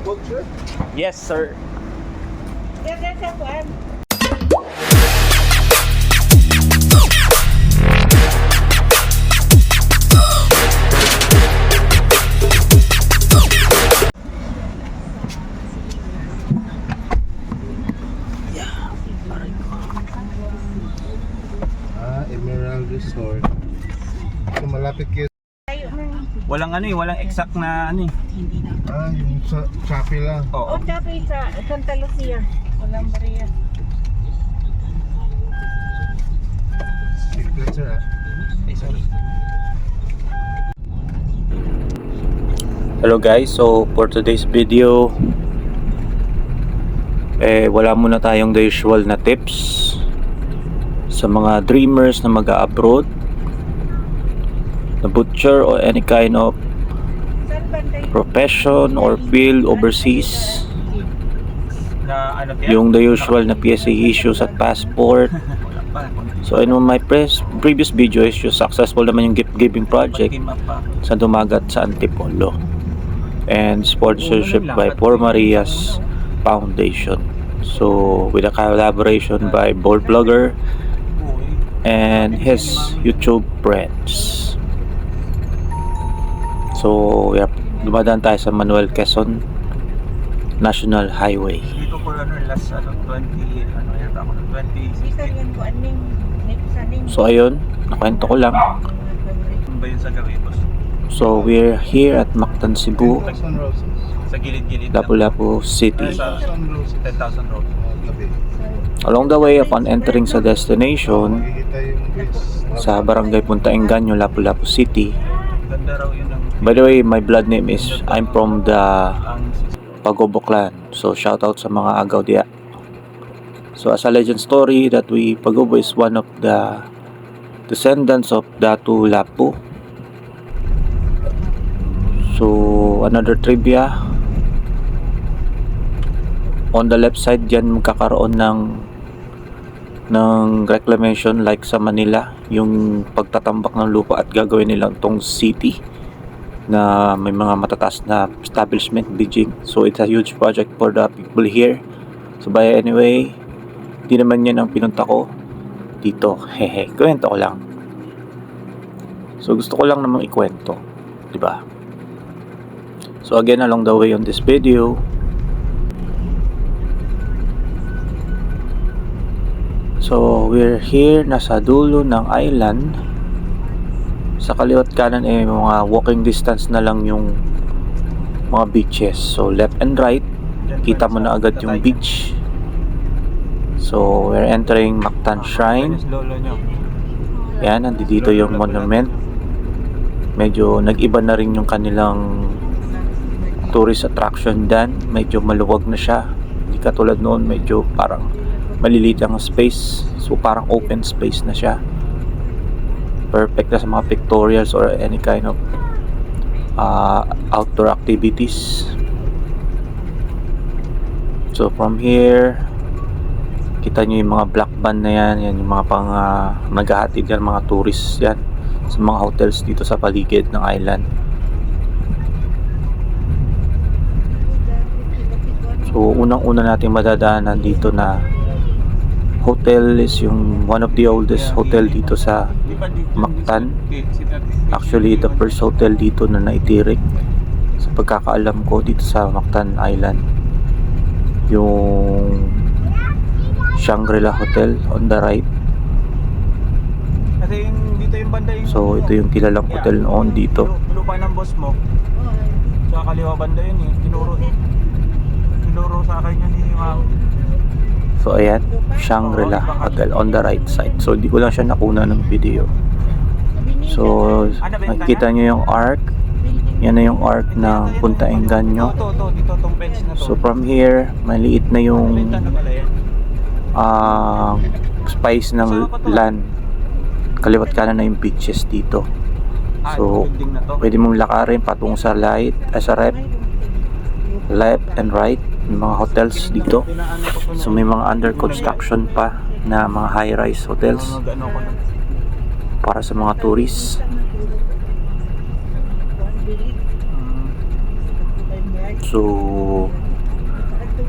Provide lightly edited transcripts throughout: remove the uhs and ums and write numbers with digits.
Butcher? Yes, sir. Emerald Resort. So, malapit kayo. Walang walang exact na Yung sa Chapi lang. Oo. Chapi sa Santa Lucia. Walang Maria. Signature Sorry. Hello guys, so for today's video wala muna tayong the usual na tips sa mga dreamers na mag-a-abroad, na butcher or any kind of profession or field overseas. Yung the usual na PSA issues at passport. So in my previous video is yung successful naman yung gift giving project sa Dumagat sa Antipolo and sponsorship by Poor Maria's Foundation. So with a collaboration by Bold Vlogger and his YouTube friends. So yep, dumadaan tayo sa Manuel Quezon National Highway. Dito po last 20 yata ako 2016. So ayun, nakwento ko lang. Ba yun sa gabi boss? So we're here at Mactan, Cebu, 10,000 roses. Sa gilid-gilid. Lapu-Lapu City. 10,000 roses. 10,000 roses. Gabi. Along the way, upon entering sa destination Makikita yung base. sa Barangay Punta Engaño, Lapu-Lapu City. Ganda raw yun ang By the way, my blood name is I'm from the ang Pagobo clan. So shout out sa mga agaw diya. So as a legend story that we Pagobo is one of the descendants of Datu Lapu. So another trivia, on the left side diyan magkakaroon ng reclamation like sa Manila, yung pagtatambak ng lupa at gagawin nilang tong city na may mga matataas na establishment, Beijing. So it's a huge project for the people here. So by anyway, di naman yan ang pinunta ko dito. Hehe, kwento ko lang. So gusto ko lang namang ikwento, di ba? So again, along the way on this video, so we're here, nasa dulo ng island. Sa kaliwat kanan mga walking distance na lang yung mga beaches. So left and right, kita mo na agad yung beach. So we're entering Mactan Shrine. lolo nyo. Yan, nandito yung monument. Medyo nag-iba na rin yung kanilang tourist attraction dan. Medyo maluwag na siya. Hindi katulad noon, medyo parang maliliit ang space. So parang open space na siya. Perfect na sa mga pictorials or any kind of outdoor activities. So from here, kita nyo yung mga black van na yan. Yan yung mga pang naghahatid yan, mga tourists yan sa mga hotels dito sa paligid ng island. So unang-una natin madadaanan dito na hotel is yung one of the oldest hotel dito sa Mactan. Actually, the first hotel dito na naitirik sa pagkakaalam ko dito sa Mactan Island. Yung Shangri-La Hotel on the right. Kasi dito yung banda yung So ito yung kilalang hotel noon dito. lupa ng boss mo. Sa kaliwa banda yun tinuro sa akin yan ma'am. So ayan, Shangri-La Hotel on the right side. So di ko lang siya nakuna ng video. So nakikita nyo yung arc. Yan na yung arc ng Punta Engaño. Dito tong fence na to. So from here, maliit na yung Benta na pala yan. spice ng land. Kaliwat kanan na yung beaches dito. So Building na to. pwede mong lakarin patungo sa left and right yung mga hotels dito. So may mga under construction pa na mga high-rise hotels para sa mga tourists. So,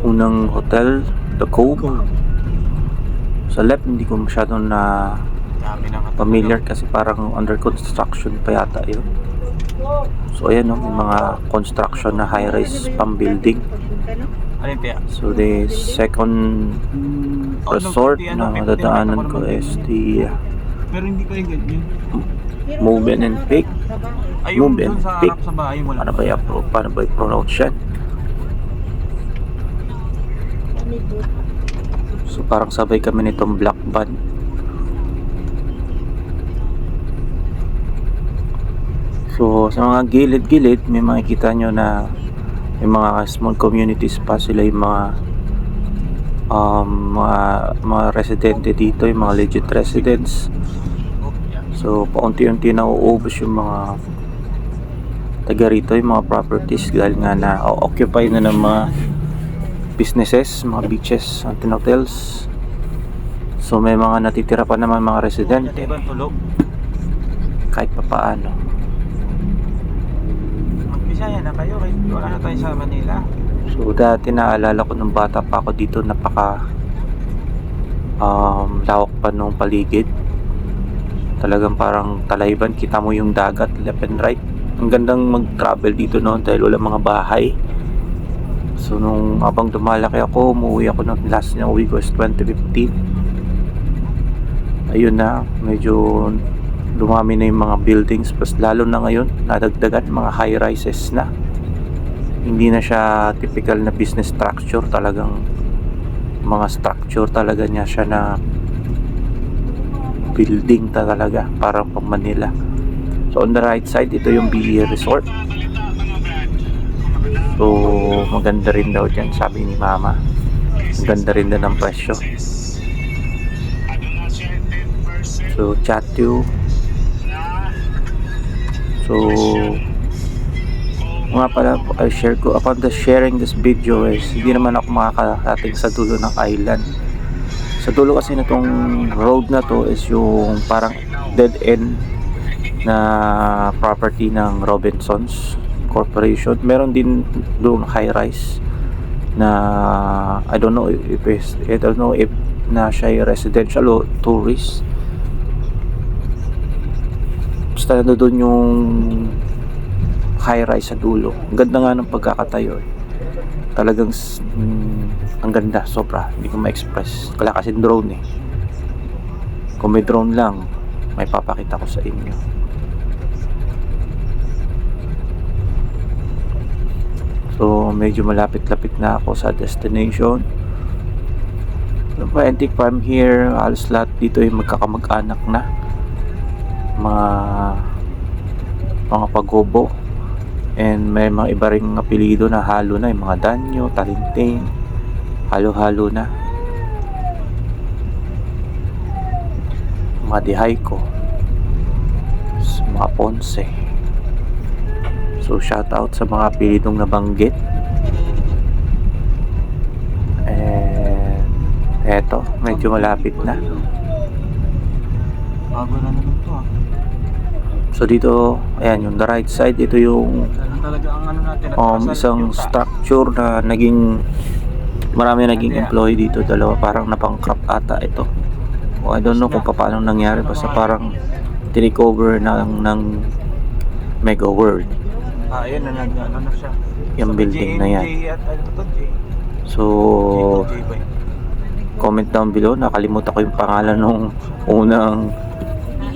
unang hotel, The Cove. Sa left, hindi ko masyadong na Dami ng katulog. familiar kasi parang under construction pa yata yun. So ayan, no, may mga construction na high-rise pang building. Alin tiya? So the second resort na madadaanan ko is the Pero hindi ko yung ganyan. Move and Peak. Ay, yung Move and dun sa Peak. harap sa bahay mo lang. Paano ba i-pronounce yan? So parang sabay kami nitong black van. So sa mga gilid-gilid may makikita nyo na may mga small communities pa sila, yung mga residente dito, yung mga legit residents. So paunti-unti na uubos yung mga taga rito, yung mga properties dahil nga na occupy na ng mga businesses, mga beaches, and hotels. So may mga natitira pa naman mga residente Ibang tulog. kahit pa paano. Mag-Bisaya na kayo. Kahit wala na tayo sa Manila. So dati naalala ko nung bata pa ako dito, napaka lawak pa nung paligid. Talagang parang talayban, kita mo yung dagat left and right. Ang gandang mag-travel dito noon dahil wala mga bahay. So nung habang dumalaki ako, umuwi ako nung last na uwi ko is 2015. Ayun na, medyo dumami na yung mga buildings, plus lalo na ngayon nadagdagan mga high rises na. Hindi na siya typical na business structure, talagang mga structure talaga niya siya na building talaga, parang pang Manila. So on the right side, ito yung BE Resort. So maganda rin daw dyan, sabi ni Mama. Maganda rin daw ng presyo. So Chatio. So nga pala, I share ko upon the sharing this video is hindi naman ako makakarating sa dulo ng island. Sa dulo kasi na tong road na to is yung parang dead end na property ng Robinsons Corporation. Meron din doon high rise na I don't know if na siya residential o tourist. Basta na doon yung high rise sa dulo. Ang ganda nga ng pagkakatayo eh. Talagang ang ganda, sobra. Hindi ko ma-express. Kala kasi drone eh. Kung may drone lang, may papakita ko sa inyo. So medyo malapit-lapit na ako sa destination. Yung antique farm here, halos lahat dito yung magkakamag-anak na. Mga pagobo. And may mga iba ring apelido na halo na, yung mga Danyo, Talinting, halo-halo na. Mga Dihayko, mga Ponce. So shout out sa mga apelidong nabanggit. And eto, medyo malapit na. Bago na naman to ah. So dito, ayan yung the right side, ito yung Talaga ang ano natin. isang structure na marami naging employee dito, dalawa parang napang-crop ata ito. O I don't know kung paano nangyari, basta parang tinake over ng Mega World Ayun na ano na siya. yung building na yan. J at ano to? J. So J ba yun? comment down below, nakalimutan ko yung pangalan nung unang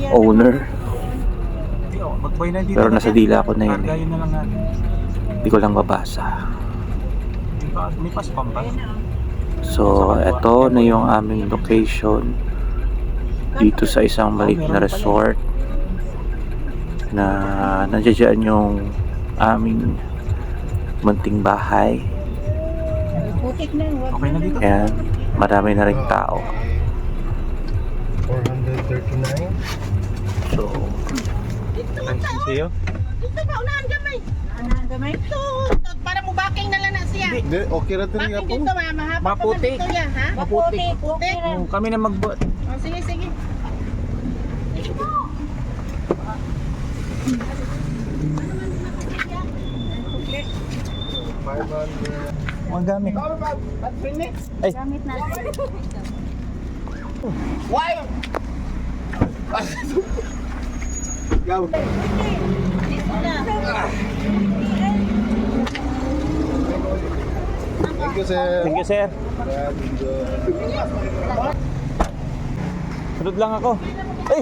owner, Mag-buy na dito. pero nasa dila ko na yun eh. Kargayin na lang natin. Hindi ko lang mabasa. May paspam ba? So eto na yung aming location dito sa isang maliit na resort na nandiyan yung aming munting bahay. Putik na. Okay na dito. Ayan, marami na rin tao. 439. So Nice to see you. Dito ba unahan gamay? Unahan gamay? Ito, para mo baking na lang na siya. Hindi, okay na tiri Baking po. dito, mahaba pa Maputi. dito ya, ha? Maputik. Putik. Kami na mag-buat. Oh, sige, sige. 500. Ang gamit. Ay, Gamit natin. Go. Dito na. Thank you, sir. thank you, sir. Yeah, bingo. Sunod lang ako. Ay!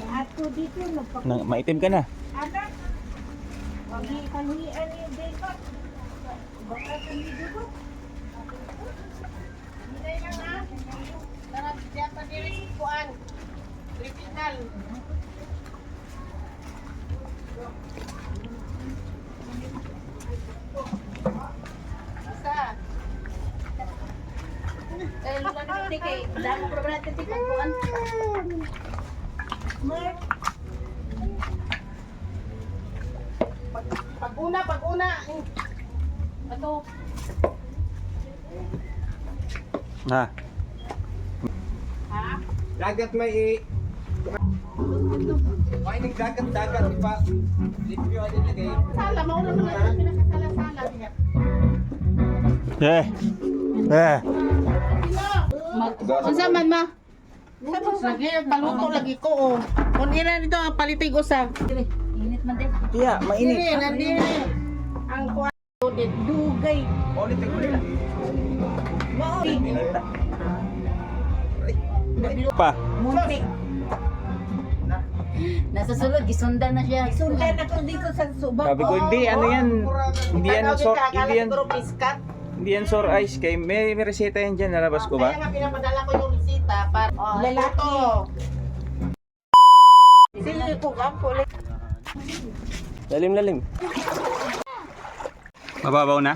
Ato dito Maitim ka na. Ano? Wag ikanhian yung dito. Baka kami dito. Hindi lang ha. Tara, siya pa diri si Kuan. Original. Isa. Lupa na dito kay damo problema natin dito kuan. Pag-una. Ato. Ha? Ha? Dagat may Mining dagat pa. Review ano lagay. Sala, mauna mo na pinakasala-sala niya. Unsa man ma? Lagi paluto lagi ko oh. Kun ina dito ang palitig usa. Init man din. Tiya, mainit. Dili, nandiri. Ang kuan loaded dugay. Ulit ang ulit. Pa. Muntik. Nasa sulod, gisundan na siya. Gisundan ako dito sa subak. Sabi ko, hindi, ano yan? Hindi yan sore, hindi yan, siguro piskat. hindi yan sore eyes. Kay may reseta yan dyan, nalabas ko ba? Kaya nga pinapadala ko yung resita para Lalaki. Sili ko gampo. Lalim. Mababaw na?